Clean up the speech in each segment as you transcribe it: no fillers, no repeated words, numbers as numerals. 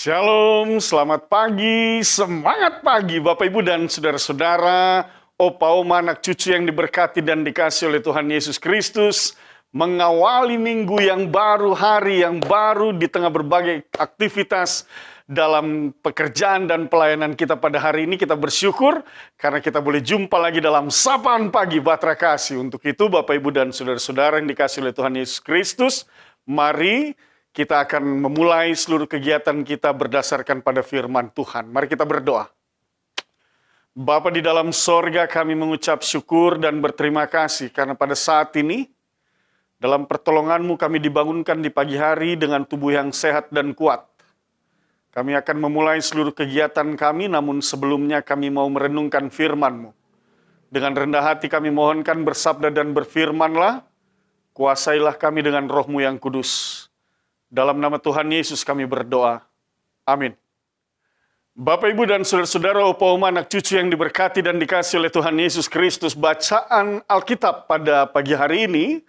Shalom, selamat pagi, semangat pagi Bapak Ibu dan Saudara-saudara, Opa Oma, anak cucu yang diberkati dan dikasih oleh Tuhan Yesus Kristus. Mengawali minggu yang baru, hari yang baru di tengah berbagai aktivitas dalam pekerjaan dan pelayanan kita pada hari ini. Kita bersyukur karena kita boleh jumpa lagi dalam Sapaan Pagi Batra Kasih. Untuk itu Bapak Ibu dan Saudara-saudara yang dikasih oleh Tuhan Yesus Kristus, mari kita akan memulai seluruh kegiatan kita berdasarkan pada firman Tuhan. Mari kita berdoa. Bapa di dalam sorga, kami mengucap syukur dan berterima kasih karena pada saat ini, dalam pertolongan-Mu kami dibangunkan di pagi hari dengan tubuh yang sehat dan kuat. Kami akan memulai seluruh kegiatan kami, namun sebelumnya kami mau merenungkan firman-Mu. Dengan rendah hati kami mohonkan bersabda dan berfirmanlah, kuasailah kami dengan Roh-Mu yang kudus. Dalam nama Tuhan Yesus kami berdoa. Amin. Bapak, Ibu, dan Saudara-saudara, Opa, Oma, anak cucu yang diberkati dan dikasih oleh Tuhan Yesus Kristus, bacaan Alkitab pada pagi hari ini,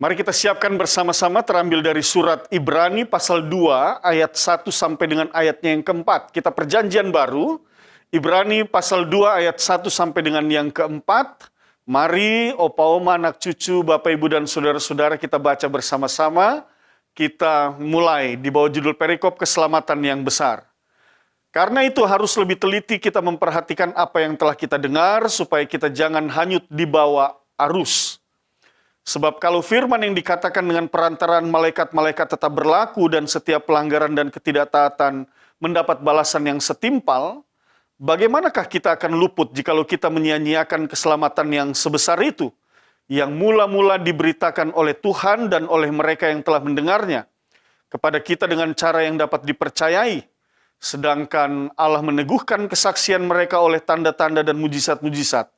mari kita siapkan bersama-sama terambil dari surat Ibrani pasal 2 ayat 1 sampai dengan ayatnya yang keempat. Kita perjanjian baru, Ibrani pasal 2 ayat 1 sampai dengan yang keempat. Mari Opa, Oma, anak cucu, Bapak, Ibu, dan Saudara-saudara kita baca bersama-sama. Kita mulai di bawah judul perikop keselamatan yang besar. Karena itu harus lebih teliti kita memperhatikan apa yang telah kita dengar supaya kita jangan hanyut di bawah arus. Sebab kalau firman yang dikatakan dengan perantaraan malaikat-malaikat tetap berlaku dan setiap pelanggaran dan ketidaktaatan mendapat balasan yang setimpal, bagaimanakah kita akan luput jikalau kita menyia-nyiakan keselamatan yang sebesar itu? Yang mula-mula diberitakan oleh Tuhan dan oleh mereka yang telah mendengarnya kepada kita dengan cara yang dapat dipercayai, sedangkan Allah meneguhkan kesaksian mereka oleh tanda-tanda dan mujizat-mujizat,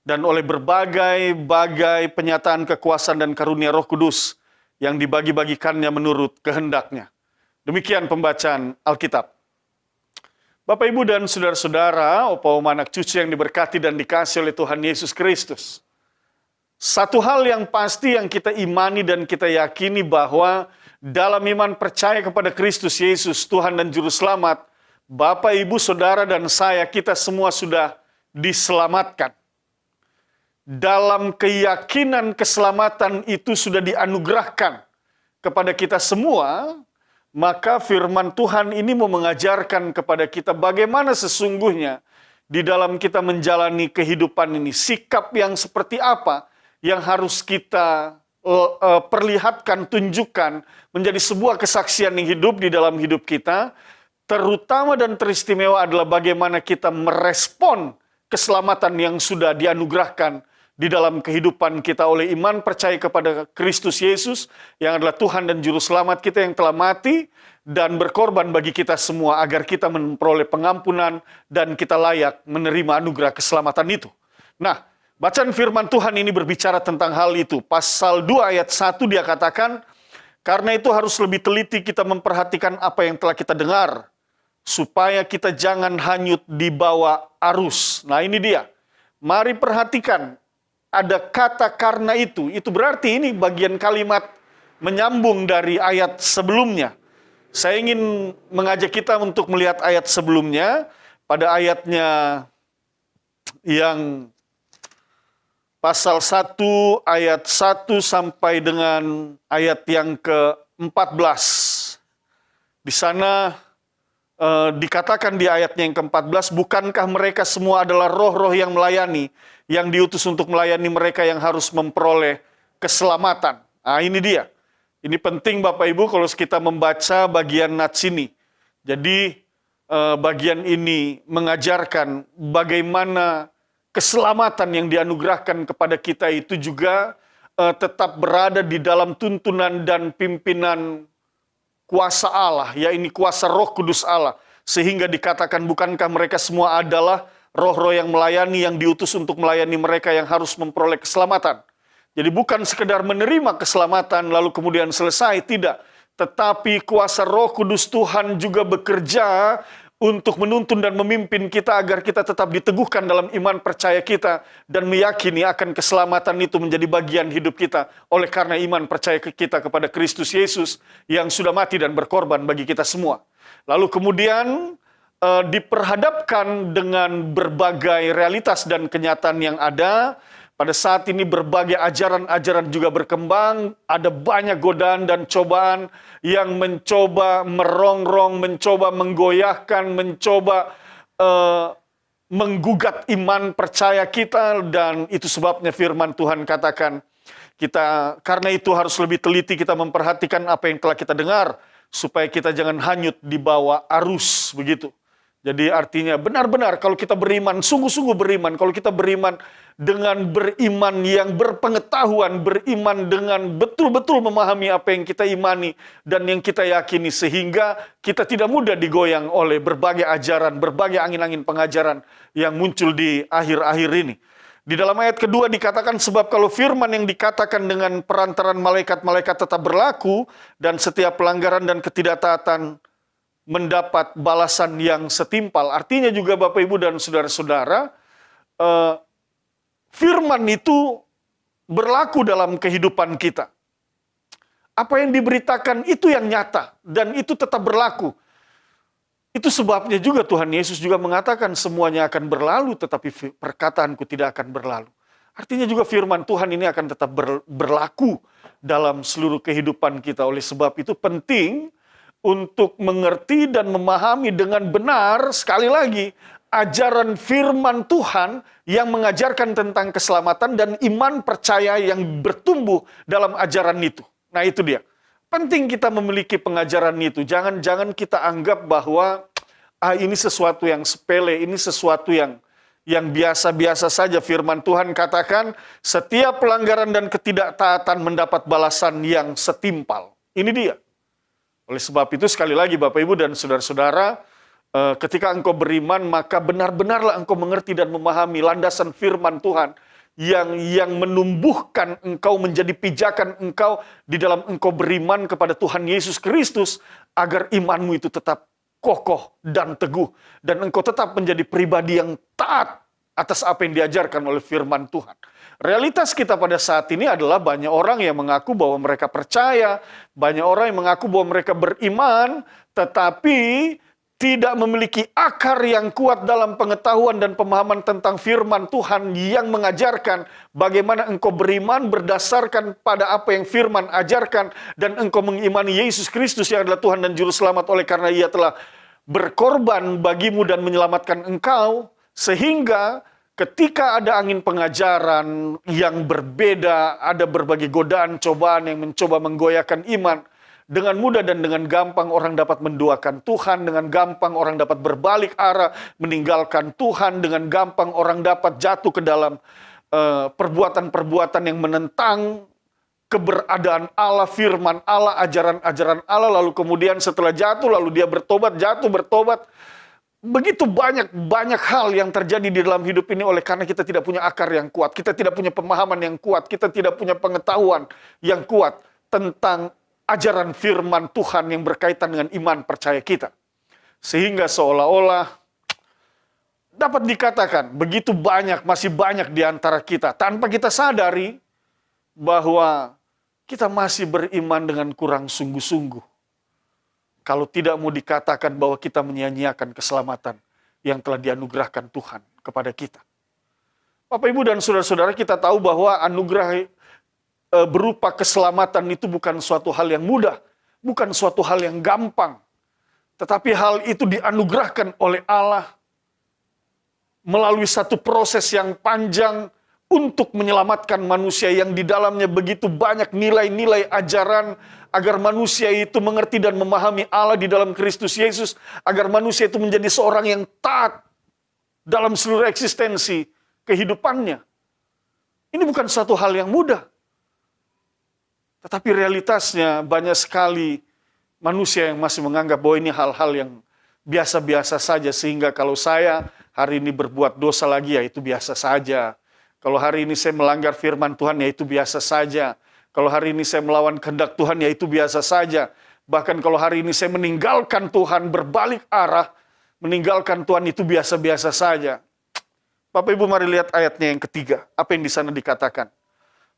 dan oleh berbagai-bagai penyataan kekuasaan dan karunia Roh Kudus yang dibagi-bagikannya menurut kehendaknya. Demikian pembacaan Alkitab. Bapak, Ibu, dan Saudara-saudara, Opa, Oma, anak cucu yang diberkati dan dikasih oleh Tuhan Yesus Kristus. Satu hal yang pasti yang kita imani dan kita yakini bahwa dalam iman percaya kepada Kristus Yesus, Tuhan dan Juru Selamat, Bapak, Ibu, Saudara, dan saya, kita semua sudah diselamatkan. Dalam keyakinan keselamatan itu sudah dianugerahkan kepada kita semua, maka firman Tuhan ini mau mengajarkan kepada kita bagaimana sesungguhnya di dalam kita menjalani kehidupan ini, sikap yang seperti apa yang harus kita perlihatkan, tunjukkan, menjadi sebuah kesaksian yang hidup di dalam hidup kita. Terutama dan teristimewa adalah bagaimana kita merespon keselamatan yang sudah dianugerahkan di dalam kehidupan kita oleh iman percaya kepada Kristus Yesus, yang adalah Tuhan dan Juru Selamat kita yang telah mati dan berkorban bagi kita semua, agar kita memperoleh pengampunan dan kita layak menerima anugerah keselamatan itu. Nah, bacaan firman Tuhan ini berbicara tentang hal itu. Pasal 2 ayat 1 dia katakan, karena itu harus lebih teliti kita memperhatikan apa yang telah kita dengar, supaya kita jangan hanyut di bawah arus. Nah, ini dia. Mari perhatikan, ada kata karena itu berarti ini bagian kalimat menyambung dari ayat sebelumnya. Saya ingin mengajak kita untuk melihat ayat sebelumnya, pada ayatnya yang pasal 1 ayat 1 sampai dengan ayat yang ke-14. Di sana dikatakan di ayatnya yang ke-14, bukankah mereka semua adalah roh-roh yang melayani, yang diutus untuk melayani mereka yang harus memperoleh keselamatan. Nah, ini dia. Ini penting Bapak Ibu kalau kita membaca bagian nats ini. Jadi bagian ini mengajarkan bagaimana keselamatan yang dianugerahkan kepada kita itu juga tetap berada di dalam tuntunan dan pimpinan kuasa Allah, yaitu kuasa Roh Kudus Allah. Sehingga dikatakan bukankah mereka semua adalah roh-roh yang melayani, yang diutus untuk melayani mereka yang harus memperoleh keselamatan. Jadi bukan sekedar menerima keselamatan lalu kemudian selesai, tidak. Tetapi kuasa Roh Kudus Tuhan juga bekerja untuk menuntun dan memimpin kita agar kita tetap diteguhkan dalam iman percaya kita dan meyakini akan keselamatan itu menjadi bagian hidup kita oleh karena iman percaya kita kepada Kristus Yesus yang sudah mati dan berkorban bagi kita semua. Lalu kemudian diperhadapkan dengan berbagai realitas dan kenyataan yang ada. Pada saat ini berbagai ajaran-ajaran juga berkembang, ada banyak godaan dan cobaan yang mencoba merongrong, mencoba menggoyahkan, mencoba menggugat iman percaya kita, dan itu sebabnya firman Tuhan katakan, kita karena itu harus lebih teliti kita memperhatikan apa yang telah kita dengar, supaya kita jangan hanyut di bawah arus, begitu. Jadi artinya benar-benar kalau kita beriman, sungguh-sungguh beriman, kalau kita beriman dengan beriman yang berpengetahuan, beriman dengan betul-betul memahami apa yang kita imani dan yang kita yakini, sehingga kita tidak mudah digoyang oleh berbagai ajaran, berbagai angin-angin pengajaran yang muncul di akhir-akhir ini. Di dalam ayat kedua dikatakan, sebab kalau firman yang dikatakan dengan perantaran malaikat-malaikat tetap berlaku, dan setiap pelanggaran dan ketidaktaatan mendapat balasan yang setimpal. Artinya juga Bapak, Ibu, dan saudara-saudara, firman itu berlaku dalam kehidupan kita. Apa yang diberitakan itu yang nyata, dan itu tetap berlaku. Itu sebabnya juga Tuhan Yesus juga mengatakan semuanya akan berlalu, tetapi perkataanku tidak akan berlalu. Artinya juga firman Tuhan ini akan tetap berlaku dalam seluruh kehidupan kita. Oleh sebab itu penting untuk mengerti dan memahami dengan benar, sekali lagi, ajaran firman Tuhan yang mengajarkan tentang keselamatan dan iman percaya yang bertumbuh dalam ajaran itu. Nah, itu dia. Penting kita memiliki pengajaran itu. Jangan kita anggap bahwa ini sesuatu yang sepele, ini sesuatu yang biasa-biasa saja. Firman Tuhan katakan, setiap pelanggaran dan ketidaktaatan mendapat balasan yang setimpal. Ini dia. Oleh sebab itu sekali lagi Bapak, Ibu, dan saudara-saudara, ketika engkau beriman, maka benar-benarlah engkau mengerti dan memahami landasan firman Tuhan yang menumbuhkan engkau menjadi pijakan engkau di dalam engkau beriman kepada Tuhan Yesus Kristus, agar imanmu itu tetap kokoh dan teguh, dan engkau tetap menjadi pribadi yang taat atas apa yang diajarkan oleh firman Tuhan. Realitas kita pada saat ini adalah banyak orang yang mengaku bahwa mereka percaya, banyak orang yang mengaku bahwa mereka beriman, tetapi tidak memiliki akar yang kuat dalam pengetahuan dan pemahaman tentang firman Tuhan yang mengajarkan bagaimana engkau beriman berdasarkan pada apa yang firman ajarkan, dan engkau mengimani Yesus Kristus yang adalah Tuhan dan Juru Selamat oleh karena Ia telah berkorban bagimu dan menyelamatkan engkau, sehingga ketika ada angin pengajaran yang berbeda, ada berbagai godaan, cobaan yang mencoba menggoyahkan iman, dengan mudah dan dengan gampang orang dapat menduakan Tuhan, dengan gampang orang dapat berbalik arah, meninggalkan Tuhan, dengan gampang orang dapat jatuh ke dalam perbuatan-perbuatan yang menentang keberadaan Allah, firman Allah, ajaran-ajaran Allah, lalu kemudian setelah jatuh, lalu dia bertobat, jatuh, bertobat. Begitu banyak hal yang terjadi di dalam hidup ini oleh karena kita tidak punya akar yang kuat, kita tidak punya pemahaman yang kuat, kita tidak punya pengetahuan yang kuat tentang ajaran firman Tuhan yang berkaitan dengan iman percaya kita. Sehingga seolah-olah dapat dikatakan begitu banyak, masih banyak di antara kita tanpa kita sadari bahwa kita masih beriman dengan kurang sungguh-sungguh. Kalau tidak mau dikatakan bahwa kita menyia-nyiakan keselamatan yang telah dianugerahkan Tuhan kepada kita. Bapak, Ibu, dan saudara-saudara, kita tahu bahwa anugerah berupa keselamatan itu bukan suatu hal yang mudah, bukan suatu hal yang gampang. Tetapi hal itu dianugerahkan oleh Allah melalui satu proses yang panjang untuk menyelamatkan manusia yang di dalamnya begitu banyak nilai-nilai ajaran, agar manusia itu mengerti dan memahami Allah di dalam Kristus Yesus, agar manusia itu menjadi seorang yang taat dalam seluruh eksistensi kehidupannya. Ini bukan suatu hal yang mudah. Tetapi realitasnya banyak sekali manusia yang masih menganggap bahwa ini hal-hal yang biasa-biasa saja, sehingga kalau saya hari ini berbuat dosa lagi, ya itu biasa saja. Kalau hari ini saya melanggar firman Tuhan, ya itu biasa saja. Kalau hari ini saya melawan kehendak Tuhan, ya itu biasa saja. Bahkan kalau hari ini saya meninggalkan Tuhan, berbalik arah, meninggalkan Tuhan, itu biasa-biasa saja. Bapak, Ibu, mari lihat ayatnya yang ketiga. Apa yang di sana dikatakan?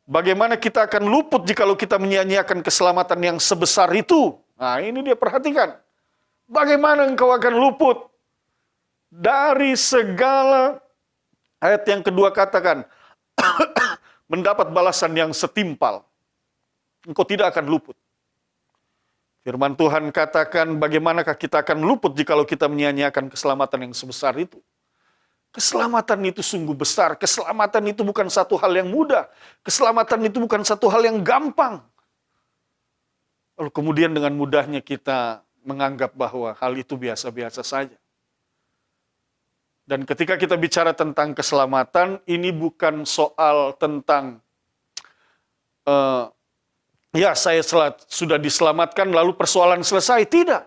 Bagaimana kita akan luput jikalau kita menyia-nyiakan keselamatan yang sebesar itu? Nah, ini dia, perhatikan. Bagaimana engkau akan luput dari segala, ayat yang kedua katakan, mendapat balasan yang setimpal. Engkau tidak akan luput. Firman Tuhan katakan, bagaimanakah kita akan luput jikalau kita menyia-nyiakan keselamatan yang sebesar itu? Keselamatan itu sungguh besar. Keselamatan itu bukan satu hal yang mudah. Keselamatan itu bukan satu hal yang gampang. Lalu kemudian dengan mudahnya kita menganggap bahwa hal itu biasa-biasa saja. Dan ketika kita bicara tentang keselamatan, ini bukan soal tentang ya, saya sudah diselamatkan, lalu persoalan selesai. Tidak.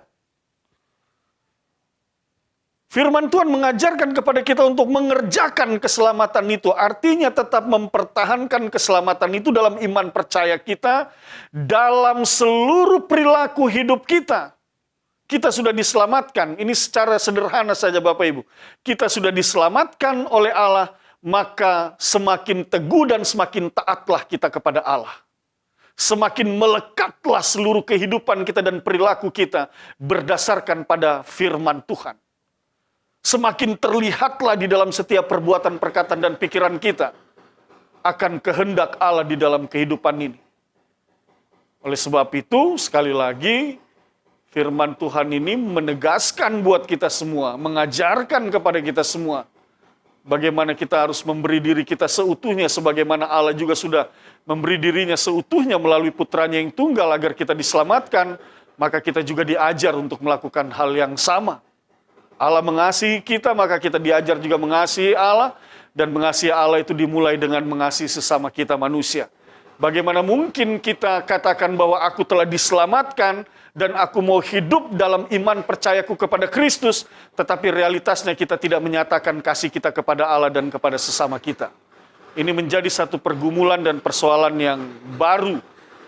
Firman Tuhan mengajarkan kepada kita untuk mengerjakan keselamatan itu. Artinya tetap mempertahankan keselamatan itu dalam iman percaya kita, dalam seluruh perilaku hidup kita. Kita sudah diselamatkan. Ini secara sederhana saja Bapak Ibu. Kita sudah diselamatkan oleh Allah, maka semakin teguh dan semakin taatlah kita kepada Allah. Semakin melekatlah seluruh kehidupan kita dan perilaku kita berdasarkan pada firman Tuhan. Semakin terlihatlah di dalam setiap perbuatan, perkataan, dan pikiran kita akan kehendak Allah di dalam kehidupan ini. Oleh sebab itu, sekali lagi, firman Tuhan ini menegaskan buat kita semua, mengajarkan kepada kita semua, bagaimana kita harus memberi diri kita seutuhnya, sebagaimana Allah juga sudah memberi dirinya seutuhnya melalui putranya yang tunggal agar kita diselamatkan, maka kita juga diajar untuk melakukan hal yang sama. Allah mengasihi kita, maka kita diajar juga mengasihi Allah, dan mengasihi Allah itu dimulai dengan mengasihi sesama kita manusia. Bagaimana mungkin kita katakan bahwa aku telah diselamatkan, dan aku mau hidup dalam iman percayaku kepada Kristus, tetapi realitasnya kita tidak menyatakan kasih kita kepada Allah dan kepada sesama kita. Ini menjadi satu pergumulan dan persoalan yang baru,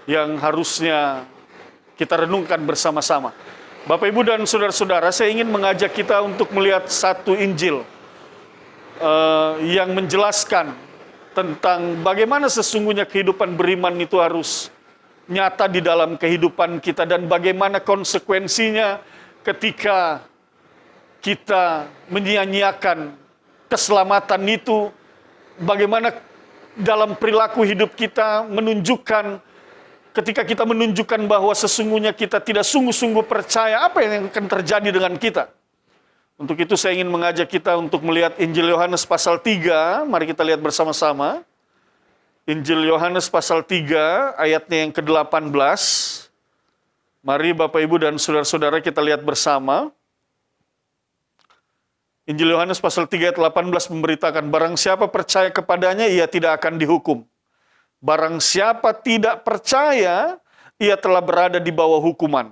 yang harusnya kita renungkan bersama-sama. Bapak, Ibu, dan saudara-saudara, saya ingin mengajak kita untuk melihat satu Injil yang menjelaskan tentang bagaimana sesungguhnya kehidupan beriman itu harus nyata di dalam kehidupan kita, dan bagaimana konsekuensinya ketika kita menyia-nyiakan keselamatan itu, bagaimana dalam perilaku hidup kita menunjukkan, ketika kita menunjukkan bahwa sesungguhnya kita tidak sungguh-sungguh percaya, apa yang akan terjadi dengan kita. Untuk itu saya ingin mengajak kita untuk melihat Injil Yohanes pasal 3, mari kita lihat bersama-sama. Injil Yohanes pasal 3, ayatnya yang ke-18. Mari Bapak, Ibu, dan saudara-saudara kita lihat bersama. Injil Yohanes pasal 3 ayat 18 memberitakan, barang siapa percaya kepadanya, ia tidak akan dihukum. Barang siapa tidak percaya, ia telah berada di bawah hukuman.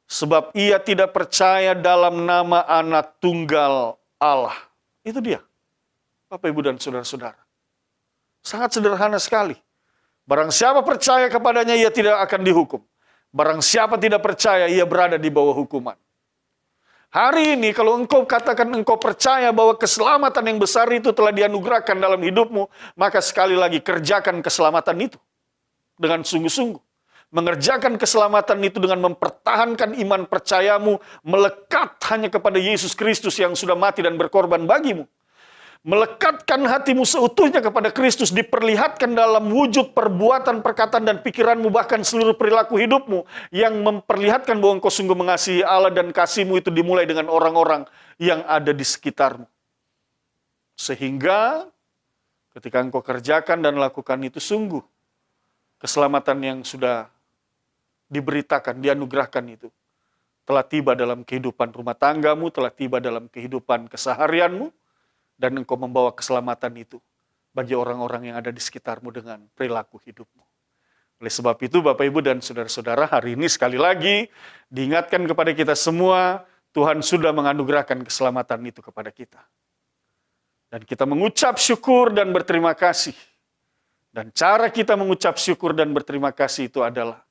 Sebab ia tidak percaya dalam nama Anak Tunggal Allah. Itu dia, Bapak, Ibu, dan saudara-saudara. Sangat sederhana sekali. Barang siapa percaya kepadanya, ia tidak akan dihukum. Barang siapa tidak percaya, ia berada di bawah hukuman. Hari ini kalau engkau katakan engkau percaya bahwa keselamatan yang besar itu telah dianugerahkan dalam hidupmu, maka sekali lagi kerjakan keselamatan itu dengan sungguh-sungguh. Mengerjakan keselamatan itu dengan mempertahankan iman percayamu, melekat hanya kepada Yesus Kristus yang sudah mati dan berkorban bagimu. Melekatkan hatimu seutuhnya kepada Kristus, diperlihatkan dalam wujud perbuatan, perkataan, dan pikiranmu, bahkan seluruh perilaku hidupmu, yang memperlihatkan bahwa engkau sungguh mengasihi Allah, dan kasihmu itu dimulai dengan orang-orang yang ada di sekitarmu. Sehingga ketika engkau kerjakan dan lakukan itu, sungguh keselamatan yang sudah diberitakan, dianugerahkan itu telah tiba dalam kehidupan rumah tanggamu, telah tiba dalam kehidupan keseharianmu, dan engkau membawa keselamatan itu bagi orang-orang yang ada di sekitarmu dengan perilaku hidupmu. Oleh sebab itu, Bapak, Ibu, dan saudara-saudara, hari ini sekali lagi diingatkan kepada kita semua, Tuhan sudah menganugerahkan keselamatan itu kepada kita. Dan kita mengucap syukur dan berterima kasih. Dan cara kita mengucap syukur dan berterima kasih itu adalah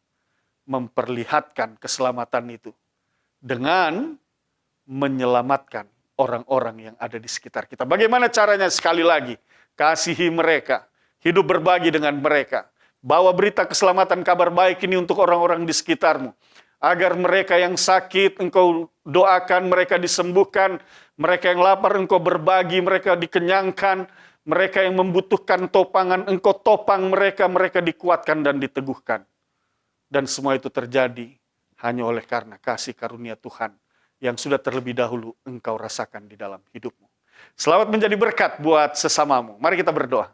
memperlihatkan keselamatan itu dengan menyelamatkan orang-orang yang ada di sekitar kita. Bagaimana caranya? Sekali lagi, kasihi mereka, hidup berbagi dengan mereka, bawa berita keselamatan, kabar baik ini untuk orang-orang di sekitarmu. Agar mereka yang sakit Engkau doakan, mereka disembuhkan. Mereka yang lapar Engkau berbagi, mereka dikenyangkan. Mereka yang membutuhkan topangan Engkau topang mereka, mereka dikuatkan dan diteguhkan. Dan semua itu terjadi hanya oleh karena kasih karunia Tuhan yang sudah terlebih dahulu Engkau rasakan di dalam hidupmu. Selamat menjadi berkat buat sesamamu. Mari kita berdoa.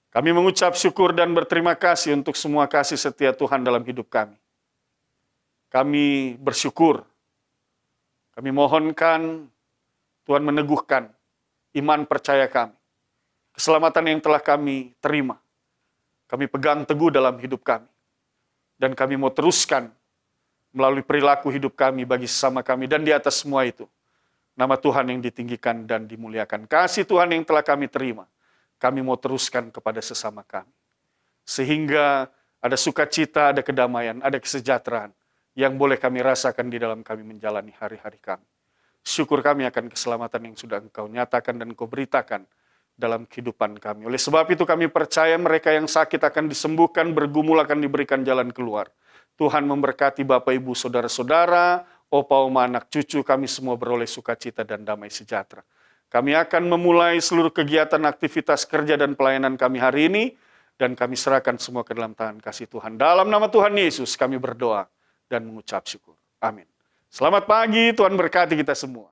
Kami mengucap syukur dan berterima kasih untuk semua kasih setia Tuhan dalam hidup kami. Kami bersyukur. Kami mohonkan Tuhan meneguhkan iman percaya kami. Keselamatan yang telah kami terima. Kami pegang teguh dalam hidup kami. Dan kami mau teruskan melalui perilaku hidup kami bagi sesama kami. Dan di atas semua itu, nama Tuhan yang ditinggikan dan dimuliakan. Kasih Tuhan yang telah kami terima, kami mau teruskan kepada sesama kami. Sehingga ada sukacita, ada kedamaian, ada kesejahteraan yang boleh kami rasakan di dalam kami menjalani hari-hari kami. Syukur kami akan keselamatan yang sudah Engkau nyatakan dan Engkau beritakan dalam kehidupan kami. Oleh sebab itu kami percaya mereka yang sakit akan disembuhkan, bergumul akan diberikan jalan keluar. Tuhan memberkati Bapak, Ibu, Saudara-saudara, opa, oma, anak cucu kami semua beroleh sukacita dan damai sejahtera. Kami akan memulai seluruh kegiatan, aktivitas kerja dan pelayanan kami hari ini, dan kami serahkan semua ke dalam tangan kasih Tuhan. Dalam nama Tuhan Yesus kami berdoa dan mengucap syukur. Amin. Selamat pagi, Tuhan berkati kita semua.